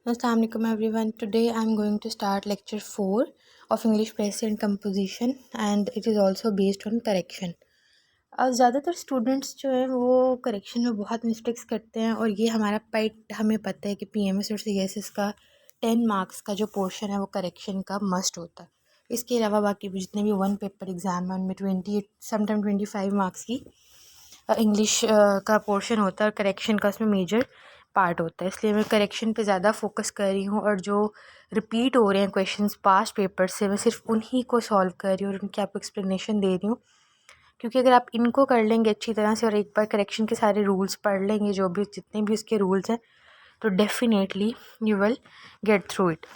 Assalamualaikum everyone. Today I'm going to start lecture 4 of English Prose and Composition and it is also based on correction. ज़्यादातर students जो हैं वो correction में बहुत mistakes करते हैं और ये हमें पता है कि पीएमएस और सीएसएस का 10 मार्क्स का जो पोर्शन है वो करेक्शन का मस्ट होता है. इसके अलावा बाकी भी जितने भी वन पेपर एग्ज़ाम है उनमें 28 समटाइम 25 मार्क्स की इंग्लिश का पोर्शन होता है और करेक्शन का उसमें मेजर पार्ट होता है. इसलिए मैं करेक्शन पे ज़्यादा फोकस कर रही हूँ और जो रिपीट हो रहे हैं क्वेश्चंस पास्ट पेपर से मैं सिर्फ उन्हीं को सॉल्व कर रही हूँ और उनकी आपको एक्सप्लेनेशन दे रही हूँ. क्योंकि अगर आप इनको कर लेंगे अच्छी तरह से और एक बार करेक्शन के सारे रूल्स पढ़ लेंगे जो भी जितने भी उसके रूल्स हैं तो definitely you will get through it.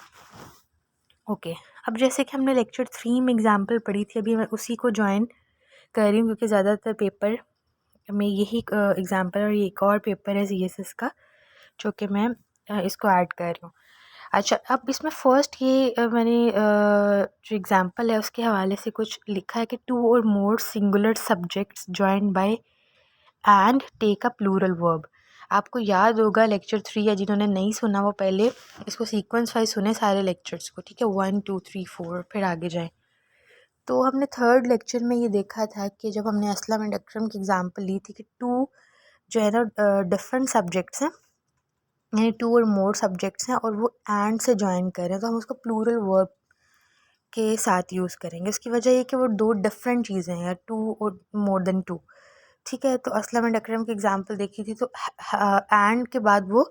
Okay, अब जैसे कि हमने लेक्चर 3 में एग्जाम्पल पढ़ी थी अभी मैं उसी को ज्वाइन कर रही हूँ क्योंकि ज़्यादातर पेपर में यही एग्जाम्पल और ये एक और पेपर है सीएसएस का जो कि मैं इसको ऐड कर रही हूँ. अच्छा, अब इसमें फ़र्स्ट ये मैंने जो एग्ज़ाम्पल है उसके हवाले से कुछ लिखा है कि 2 और more singular subjects joined by and take a plural verb. आपको याद होगा लेक्चर 3 या जिन्होंने नहीं सुना वो पहले इसको सीक्वेंस वाइज सुने सारे लेक्चर्स को, ठीक है, 1 2 3 4 फिर आगे जाएँ. तो हमने थर्ड लेक्चर में ये देखा था कि जब हमने असलम एंड अकरम की एग्ज़ाम्पल ली थी कि 2 जो है ना डिफरेंट सब्जेक्ट्स हैं यानी 2 और मोर सब्जेक्ट्स हैं और वो एंड से जॉइन कर रहे हैं तो हम उसको प्लूरल वर्ब के साथ यूज़ करेंगे. इसकी वजह ये कि वो 2 डिफरेंट चीज़ें हैं, 2 और मोर देन 2, ठीक है. तो असलम एंड अकरम की एग्ज़ाम्पल देखी थी तो एंड के बाद वो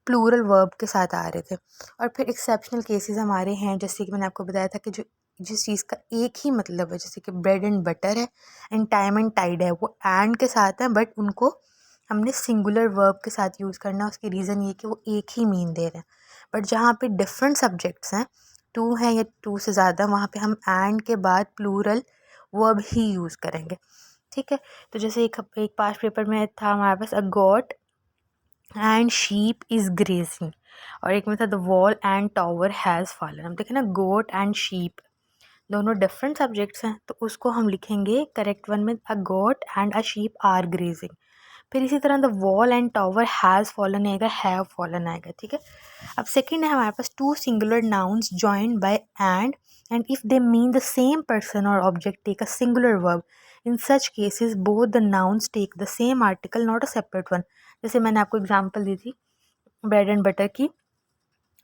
प्लूरल वर्ब के साथ आ रहे थे. और फिर एक्सेप्शनल केसेस हमारे हैं जैसे कि मैंने आपको बताया था कि जो जिस चीज़ का एक ही मतलब है जैसे कि ब्रेड एंड बटर है एंड टाइम एंड टाइड है वो एंड के साथ हैं बट उनको हमने सिंगुलर वर्ब के साथ यूज़ करना. उसकी रीज़न ये कि वो एक ही मीन दे रहे हैं. बट जहाँ पे डिफरेंट सब्जेक्ट्स हैं 2 हैं या 2 से ज़्यादा वहाँ पे हम एंड के बाद प्लूरल वर्ब ही यूज़ करेंगे, ठीक है. तो जैसे एक पास्ट पेपर में था हमारे पास a goat and sheep is grazing और एक में था the wall and tower has fallen. हम देखें ना गोट एंड शीप दोनों डिफरेंट सब्जेक्ट्स हैं तो उसको हम लिखेंगे करेक्ट वन में a goat and a sheep are grazing. फिर इसी तरह the wall and tower has fallen आएगा, हैव फॉलन आएगा, ठीक है. अब सेकंड है हमारे पास 2 singular nouns joined by and if they mean the same person और object take a singular verb. In such cases both the nouns take the same article not a separate one. जैसे मैंने आपको example दी थी bread and butter की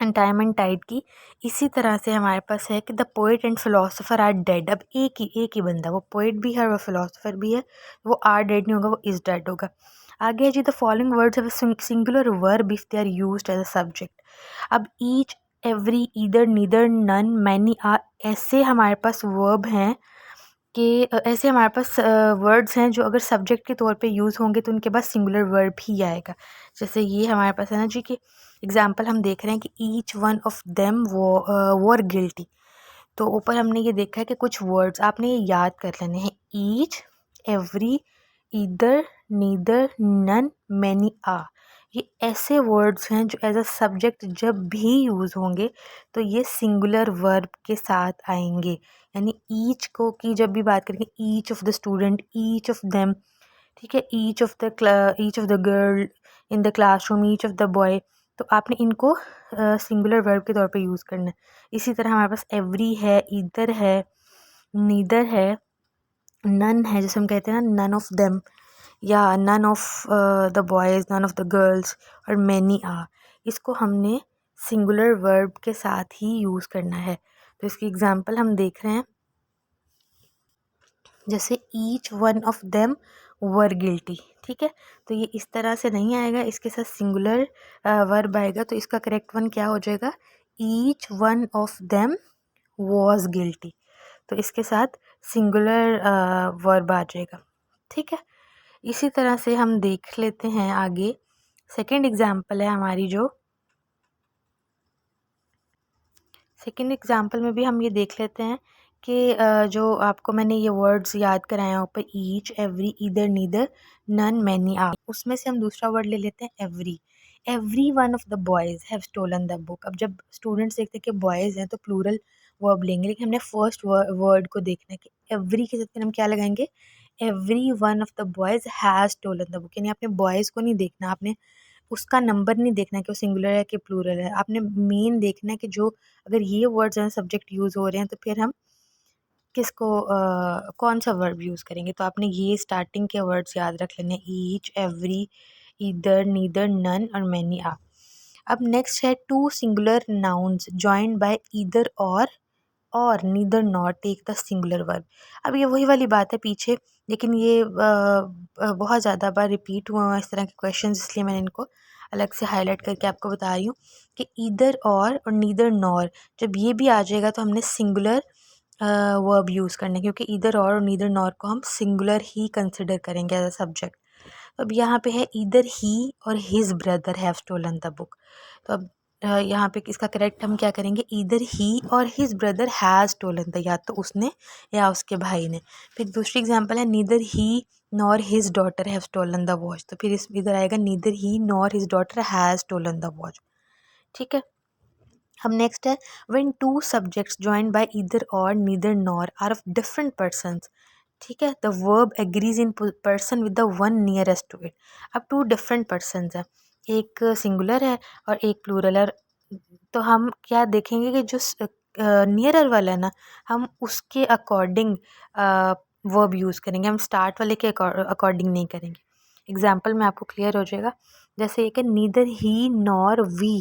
and time and tide की. इसी तरह से हमारे पास है कि the poet and philosopher are dead. अब एक ही बंदा, वो पोइट भी है और वो फिलोसोफर भी है, वो आर डेड नहीं होगा, वो इज़ डेड होगा. आगे है जी the following words have singular verb if they are used as a subject. अब each, every, either, neither, none, many, are ऐसे हमारे पास वर्ब हैं कि ऐसे हमारे पास वर्ड्स हैं जो अगर सब्जेक्ट के तौर पे यूज़ होंगे तो उनके पास सिंगुलर वर्ब ही आएगा. जैसे ये हमारे पास है ना जी कि एग्जाम्पल हम देख रहे हैं कि each one of them were guilty. तो ऊपर हमने ये देखा है कि कुछ वर्ड्स आपने ये याद कर लेने हैं, each, every, either, neither, none, many, a. ये ऐसे वर्ड्स हैं जो एज अ सब्जेक्ट जब भी यूज़ होंगे तो ये सिंगुलर वर्ब के साथ आएंगे. यानी ईच को की जब भी बात करेंगे each of the student, each of them, ठीक है, each of the girl in the classroom, each of the boy. तो आपने इनको सिंगुलर वर्ब के तौर पे यूज़ करना है. इसी तरह हमारे पास एवरी है, ईदर है, नीदर है, नन है जैसे हम कहते हैं ना नन ऑफ देम, या none of the boys, none of the girls, और मैनी आर. इसको हमने सिंगुलर वर्ब के साथ ही यूज़ करना है. तो इसकी एग्जांपल हम देख रहे हैं जैसे each one of them were guilty, ठीक है. तो ये इस तरह से नहीं आएगा, इसके साथ सिंगुलर वर्ब आएगा. तो इसका करेक्ट वन क्या हो जाएगा, each one of them was guilty. तो इसके साथ सिंगुलर वर्ब आ जाएगा, ठीक है. इसी तरह से हम देख लेते हैं आगे. सेकंड एग्जाम्पल है हमारी जो सेकंड एग्जाम्पल में भी हम ये देख लेते हैं कि जो आपको मैंने ये वर्ड्स याद कराए हैं ऊपर, each, every, either, neither, none, many, are, उसमें से हम दूसरा वर्ड ले लेते हैं every. Every one of the boys have stolen the book. अब जब स्टूडेंट्स देखते हैं कि बॉयज़ हैं तो प्लूरल वर्ब लेंगे, लेकिन हमने फर्स्ट वर्ड को देखना है कि एवरी के साथ फिर हम क्या लगाएंगे, every one of the boys has stolen the book. यानी आपने बॉयज़ को नहीं देखना, आपने उसका नंबर नहीं देखना कि वो सिंगुलर है कि प्लूरल है, आपने मेन देखना है कि जो अगर ये वर्ड्स हैं सब्जेक्ट यूज़ हो रहे हैं तो फिर हम किसको कौन सा वर्ब यूज़ करेंगे। तो आपने ये स्टार्टिंग के वर्ड्स याद रख लेने, each, every, either, neither, none और मैनी आर। अब नेक्स्ट है two singular nouns joined by either और neither nor take the singular verb. अब ये वही वाली बात है पीछे, लेकिन ये बहुत ज़्यादा बार रिपीट हुआ है इस तरह के क्वेश्चन, इसलिए मैंने इनको अलग से हाईलाइट करके आपको बता रही हूँ कि ईदर और नीदर नॉर जब ये भी आ जाएगा तो हमने सिंगुलर वर्ब यूज़ करना है, क्योंकि ईदर और नीदर नॉर को हम सिंगुलर ही कंसिडर करेंगे एज अ सब्जेक्ट। तो अब यहाँ पे है either he or his brother have stolen the book. तो अब यहाँ पे इसका करेक्ट हम क्या करेंगे, either he or his brother has stolen the, या तो उसने या उसके भाई ने। फिर दूसरी एग्जांपल है neither he nor his daughter have stolen the watch, तो फिर इस इधर आएगा neither he nor his daughter has stolen the watch. ठीक है। अब नेक्स्ट है when two subjects joined by either और neither nor are of different persons. ठीक है, the verb agrees in person with the one nearest to it. अब two different persons है, एक सिंगुलर है और एक प्लूरल है, तो हम क्या देखेंगे कि जो नियरर वाला है ना, हम उसके अकॉर्डिंग वर्ब यूज़ करेंगे, हम स्टार्ट वाले के अकॉर्डिंग नहीं करेंगे। एग्जाम्पल में आपको क्लियर हो जाएगा, जैसे एक है neither he nor we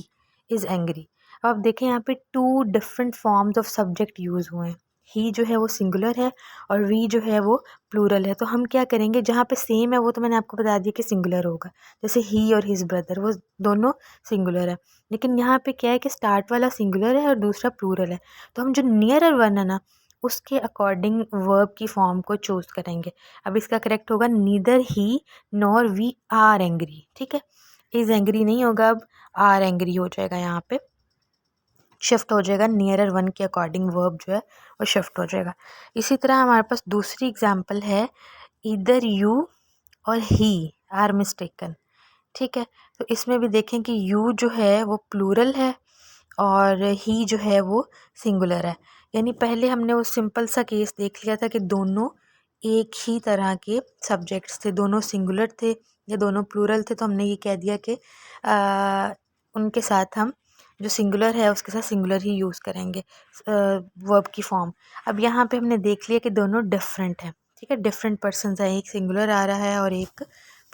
is angry. अब आप देखें यहाँ पे two different forms of subject use हुए हैं, ही जो है वो सिंगुलर है और वी जो है वो प्लूरल है। तो हम क्या करेंगे, जहाँ पे सेम है वो तो मैंने आपको बता दिया कि सिंगुलर होगा, जैसे ही और हिज ब्रदर वो दोनों सिंगुलर है, लेकिन यहाँ पे क्या है कि स्टार्ट वाला सिंगुलर है और दूसरा प्लूरल है, तो हम जो नियरर वन है ना उसके अकॉर्डिंग वर्ब की फॉर्म को चूज करेंगे। अब इसका करेक्ट होगा neither he nor we are angry. ठीक है, इज एंग्री नहीं होगा, अब आर एंग्री हो जाएगा, यहाँ पे शिफ्ट हो जाएगा, नियरर वन के अकॉर्डिंग वर्ब जो है वो शिफ्ट हो जाएगा। इसी तरह हमारे पास दूसरी एग्जांपल है, इधर यू और ही आर मिस्टेकन। ठीक है, तो इसमें भी देखें कि यू जो है वो प्लूरल है और ही जो है वो सिंगुलर है। यानी पहले हमने वो सिंपल सा केस देख लिया था कि दोनों एक ही तरह के सब्जेक्ट्स थे, दोनों सिंगुलर थे या दोनों प्लूरल थे, तो हमने ये कह दिया कि उनके साथ हम जो सिंगुलर है उसके साथ सिंगुलर ही यूज़ करेंगे वर्ब की फॉर्म। अब यहाँ पे हमने देख लिया कि दोनों डिफरेंट हैं। ठीक है, डिफरेंट पर्सन्स हैं, एक सिंगुलर आ रहा है और एक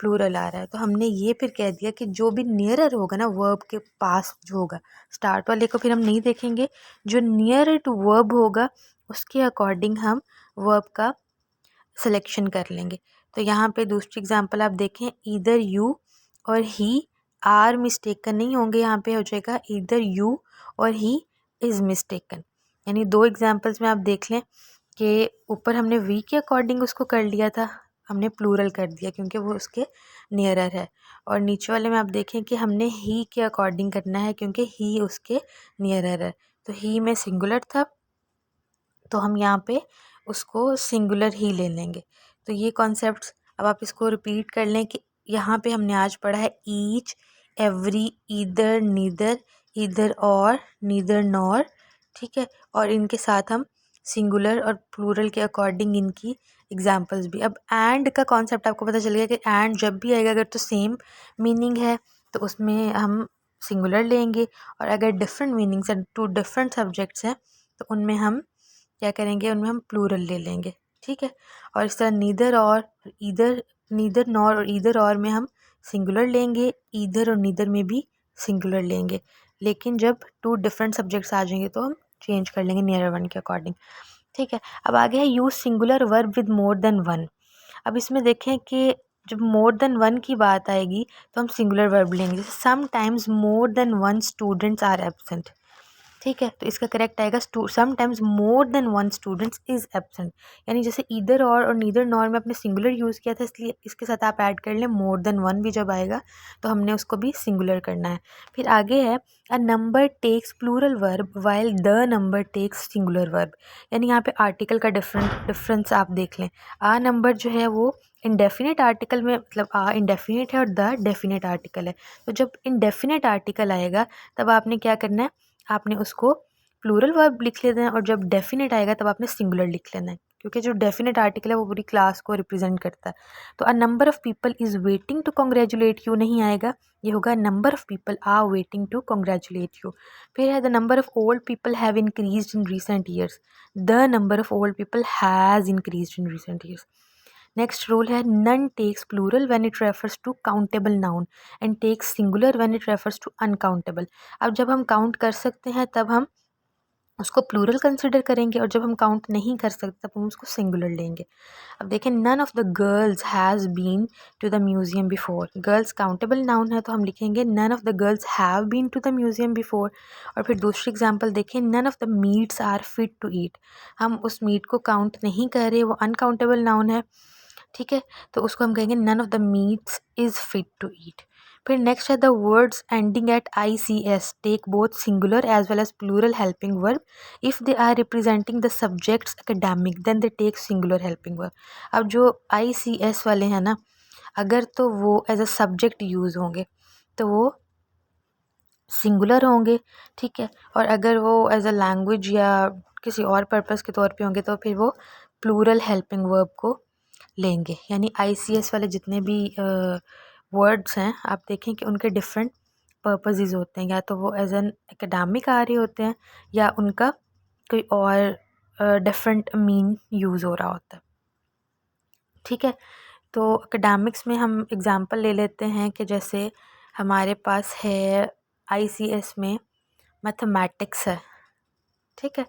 प्लूरल आ रहा है, तो हमने ये फिर कह दिया कि जो भी नियरर होगा ना वर्ब के पास जो होगा, स्टार्ट वाले को फिर हम नहीं देखेंगे, जो नियर टू वर्ब होगा उसके अकॉर्डिंग हम वर्ब का सिलेक्शन कर लेंगे। तो यहाँ पे दूसरी एग्जांपल आप देखें, इधर यू और ही आर मिस्टेकन नहीं होंगे, यहाँ पे हो जाएगा इधर यू और ही इज़ मिस्टेकन। यानी दो एग्जांपल्स में आप देख लें कि ऊपर हमने वी के अकॉर्डिंग उसको कर लिया था, हमने प्लूरल कर दिया क्योंकि वो उसके नियरर है, और नीचे वाले में आप देखें कि हमने ही के अकॉर्डिंग करना है क्योंकि ही उसके नियरर है। तो ही में सिंगुलर था तो हम यहाँ पे उसको सिंगुलर ही ले लेंगे। तो ये कॉन्सेप्ट्स अब आप इसको रिपीट कर लें कि यहाँ पे हमने आज पढ़ा है each, every, either, neither, either और, नीदर नॉर। ठीक है, और इनके साथ हम सिंगुलर और प्लूरल के अकॉर्डिंग इनकी एग्जांपल्स भी। अब एंड का कॉन्सेप्ट आपको पता चल गया कि एंड जब भी आएगा अगर तो सेम मीनिंग है तो उसमें हम सिंगुलर लेंगे, और अगर डिफरेंट मीनिंग्स हैं, टू डिफरेंट सब्जेक्ट्स हैं, तो उनमें हम क्या करेंगे, उनमें हम प्लूरल ले लेंगे। ठीक है, और इस तरह नीदर और ईदर, नीदर नॉर और ईदर और में हम सिंगुलर लेंगे, ईदर और नीदर में भी सिंगुलर लेंगे, लेकिन जब टू डिफरेंट सब्जेक्ट्स आ जाएंगे तो हम चेंज कर लेंगे नियर वन के अकॉर्डिंग। ठीक है, अब आगे है use singular verb with more than one. अब इसमें देखें कि जब मोर देन वन की बात आएगी तो हम सिंगुलर वर्ब लेंगे, जैसे sometimes more than one students are absent. ठीक है, तो इसका करेक्ट आएगा sometimes more than one students is absent. यानी जैसे ईदर और नीदर नॉर में अपने सिंगुलर यूज़ किया था, इसलिए इसके साथ आप ऐड कर लें मोर देन वन भी जब आएगा तो हमने उसको भी सिंगुलर करना है। फिर आगे है a number takes plural verb while the number takes singular verb. यानी यहाँ पे आर्टिकल का डिफरेंस आप देख लें, आ नंबर जो है वो इंडेफिनिट आर्टिकल में, मतलब आ इंडेफिनिट है और द डेफिनेट आर्टिकल है, तो जब इंडेफिनेट आर्टिकल आएगा तब आपने क्या करना है, आपने उसको प्लूरल वर्ब लिख लेते हैं और जब डेफिनेट आएगा तब आपने सिंगुलर लिख लेना है, क्योंकि जो डेफिनेट आर्टिकल है वो पूरी क्लास को रिप्रेजेंट करता है। तो a number of people is waiting to congratulate you नहीं आएगा, ये होगा number of people are waiting to congratulate you. फिर है the number of old people have increased in recent years, the number of old people has increased in recent years. Next rule है none takes plural when it refers to countable noun and takes singular when it refers to uncountable. अब जब हम count कर सकते हैं तब हम उसको प्लूरल कंसिडर करेंगे, और जब हम काउंट नहीं कर सकते तब हम उसको सिंगुलर लेंगे। अब देखें, none of the girls has been to the museum before. Girls countable noun है तो हम लिखेंगे none of the girls have been to the museum before. और फिर दूसरी एग्जांपल देखें, none of the meats are fit to eat. हम उस मीट को काउंट नहीं कर रहे, वो अनकाउंटेबल नाउन है, ठीक है, तो उसको हम कहेंगे none of the meats is fit to eat. फिर नेक्स्ट है the words ending at ICS take both singular as well as plural helping verb if they are representing the subjects academic then they take singular helping verb. अब जो ICS वाले हैं ना, अगर तो वो एज अ सब्जेक्ट यूज़ होंगे तो वो सिंगुलर होंगे, ठीक है, और अगर वो एज अ लैंग्वेज या किसी और पर्पस के तौर पे होंगे तो फिर वो प्लूरल हेल्पिंग वर्ब को लेंगे। यानी ICS वाले जितने भी वर्ड्स हैं आप देखें कि उनके डिफरेंट पर्पसेस होते हैं, या तो वो एज एन एकेडमिक आ रहे होते हैं या उनका कोई और डिफरेंट मीन यूज़ हो रहा होता है, ठीक है। तो एकेडमिक्स में हम एग्ज़ाम्पल ले लेते हैं कि जैसे हमारे पास है ICS में मैथमेटिक्स है, ठीक है।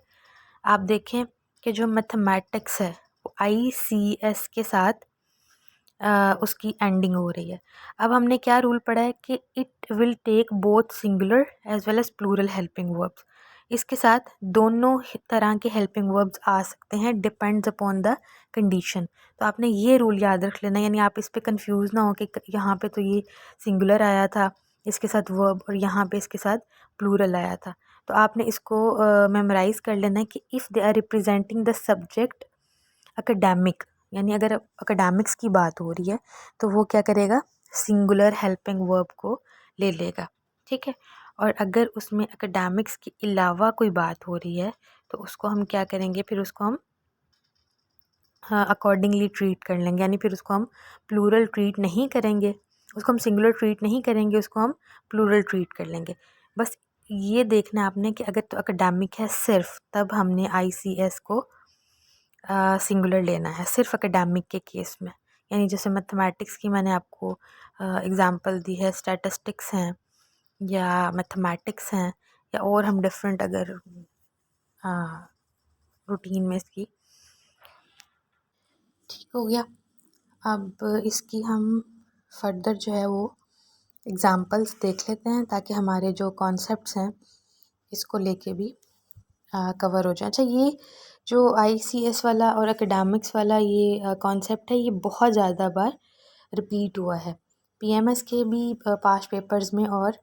आप देखें कि जो मैथमेटिक्स है वो ICS के साथ उसकी एंडिंग हो रही है। अब हमने क्या रूल पढ़ा है कि it will take both singular as well as plural helping verbs. इसके साथ दोनों तरह के हेल्पिंग वर्ब्स आ सकते हैं, डिपेंड्स अपॉन द कंडीशन। तो आपने ये रूल याद रख लेना, यानी आप इस पे कंफ्यूज ना हो कि यहाँ पे तो ये सिंगुलर आया था इसके साथ वर्ब और यहाँ पे इसके साथ प्लूरल आया था। तो आपने इसको मेमोराइज कर लेना है कि if they are representing the subject academic, यानी अगर एकेडमिक्स की बात हो रही है तो वो क्या करेगा, सिंगुलर हेल्पिंग वर्ब को ले लेगा, ठीक है। और अगर उसमें एकेडमिक्स के अलावा कोई बात हो रही है तो उसको हम क्या करेंगे, फिर उसको हम अकॉर्डिंगली ट्रीट कर लेंगे, यानी फिर उसको हम प्लूरल ट्रीट नहीं करेंगे, उसको हम सिंगुलर ट्रीट नहीं करेंगे, उसको हम प्लूरल ट्रीट कर लेंगे। बस ये देखना है आपने कि अगर तो एकेडमिक है सिर्फ, तब हमने ICS को सिंगुलर लेना है सिर्फ एकेडमिक के केस में। यानी जैसे मैथमेटिक्स की मैंने आपको एग्ज़ाम्पल दी है, स्टैटिस्टिक्स हैं या मैथमेटिक्स हैं, या और हम डिफरेंट अगर रूटीन में इसकी, ठीक हो गया। अब इसकी हम फर्दर जो है वो एग्ज़ाम्पल्स देख लेते हैं ताकि हमारे जो कॉन्सेप्ट्स हैं इसको लेके भी कवर हो जाए। अच्छा, ये जो ICS वाला और एकेडमिक्स वाला ये कॉन्सेप्ट है, ये बहुत ज़्यादा बार रिपीट हुआ है। PMS के भी पास्ट पेपर्स में और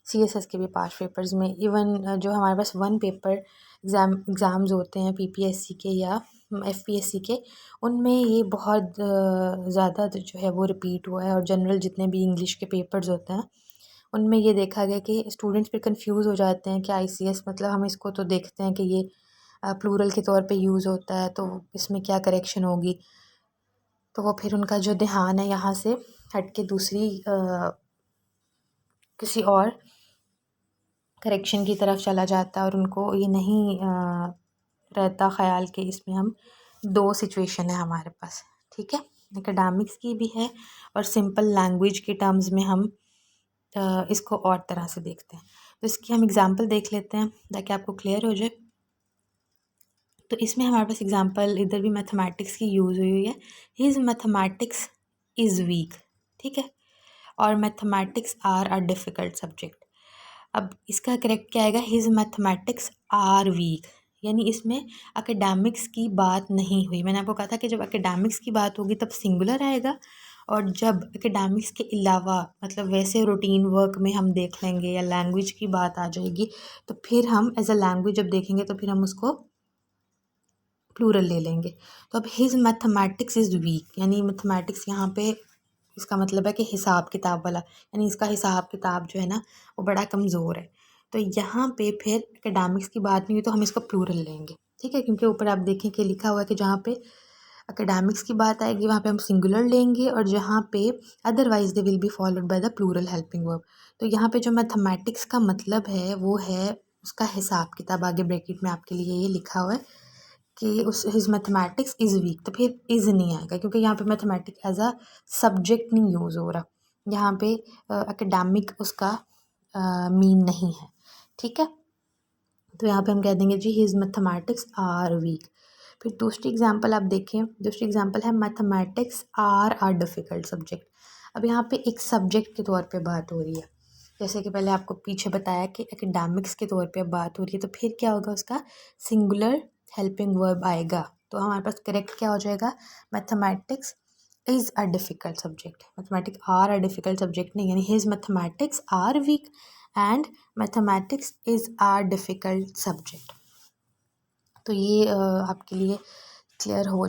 CSS के भी पास्ट पेपर्स में। इवन जो हमारे पास वन पेपर एग्ज़ाम्स होते हैं PPSC के या FPSC के, उनमें ये बहुत ज़्यादा जो है वो रिपीट हुआ है। और जनरल जितने भी इंग्लिश के पेपर्स होते हैं उनमें ये देखा गया कि स्टूडेंट्स फिर कंफ्यूज हो जाते हैं कि ICS मतलब हम इसको तो देखते हैं कि ये प्लूरल के तौर पे यूज़ होता है, तो इसमें क्या करेक्शन होगी। तो वो फिर उनका जो ध्यान है यहाँ से हट के दूसरी किसी और करेक्शन की तरफ चला जाता है, और उनको ये नहीं रहता ख्याल कि इसमें हम दो सिचुएशन है हमारे पास, ठीक है। एकेडमिक्स की भी है और सिंपल लैंग्वेज के टर्म्स में हम इसको और तरह से देखते हैं। तो इसकी हम एग्ज़ाम्पल देख लेते हैं ताकि आपको क्लियर हो जाए। तो इसमें हमारे पास एग्ज़ाम्पल इधर भी मैथमेटिक्स की यूज़ हुई है। हिज मैथमेटिक्स इज़ वीक, ठीक है, और mathematics are a difficult subject. अब इसका करेक्ट क्या आएगा, हिज मैथमेटिक्स आर वीक, यानी इसमें एकेडमिक्स की बात नहीं हुई। मैंने आपको कहा था कि जब एकेडमिक्स की बात होगी तब सिंगुलर आएगा, और जब एकेडमिक्स के अलावा मतलब वैसे रूटीन वर्क में हम देख लेंगे या लैंग्वेज की बात आ जाएगी तो फिर हम एज अ लैंग्वेज जब देखेंगे तो फिर हम उसको प्लूरल ले लेंगे। तो अब हिज मैथमेटिक्स इज़ वीक, यानी मैथमेटिक्स यहाँ पे इसका मतलब है कि हिसाब किताब वाला, यानी इसका हिसाब किताब जो है ना वो बड़ा कमज़ोर है। तो यहाँ पे फिर एकेडमिक्स की बात नहीं हुई तो हम इसका प्लूरल लेंगे, ठीक है, क्योंकि ऊपर आप देखें कि लिखा हुआ है कि जहाँ पे एकेडमिक्स की बात आएगी वहाँ पे हम सिंगुलर लेंगे, और जहाँ पे otherwise they will be followed by the plural helping verb. तो यहाँ पे जो मैथमेटिक्स का मतलब है वो है उसका हिसाब किताब। आगे ब्रैकेट में आपके लिए ये लिखा हुआ है कि उस हिज मैथमेटिक्स इज़ वीक, तो फिर इज़ नहीं आएगा क्योंकि यहाँ पे मैथमेटिक्स एज अ सब्जेक्ट नहीं यूज़ हो रहा, यहाँ पे एकेडमिक उसका मीन नहीं है, ठीक है। तो यहाँ पे हम कह देंगे जी हिज मैथमेटिक्स आर वीक। फिर दूसरी एग्जांपल आप देखें, दूसरी एग्जांपल है मैथमेटिक्स आर डिफ़िकल्ट सब्जेक्ट। अब यहाँ पे एक सब्जेक्ट के तौर पे बात हो रही है, जैसे कि पहले आपको पीछे बताया कि एकेडमिक्स के तौर पे बात हो रही है, तो फिर क्या होगा, उसका सिंगुलर हेल्पिंग वर्ब आएगा। तो हमारे पास करेक्ट क्या हो जाएगा, mathematics is a difficult subject. Mathematics are a difficult subject नहीं, यानी his mathematics are weak and mathematics is a difficult subject. तो ये आपके लिए क्लियर हो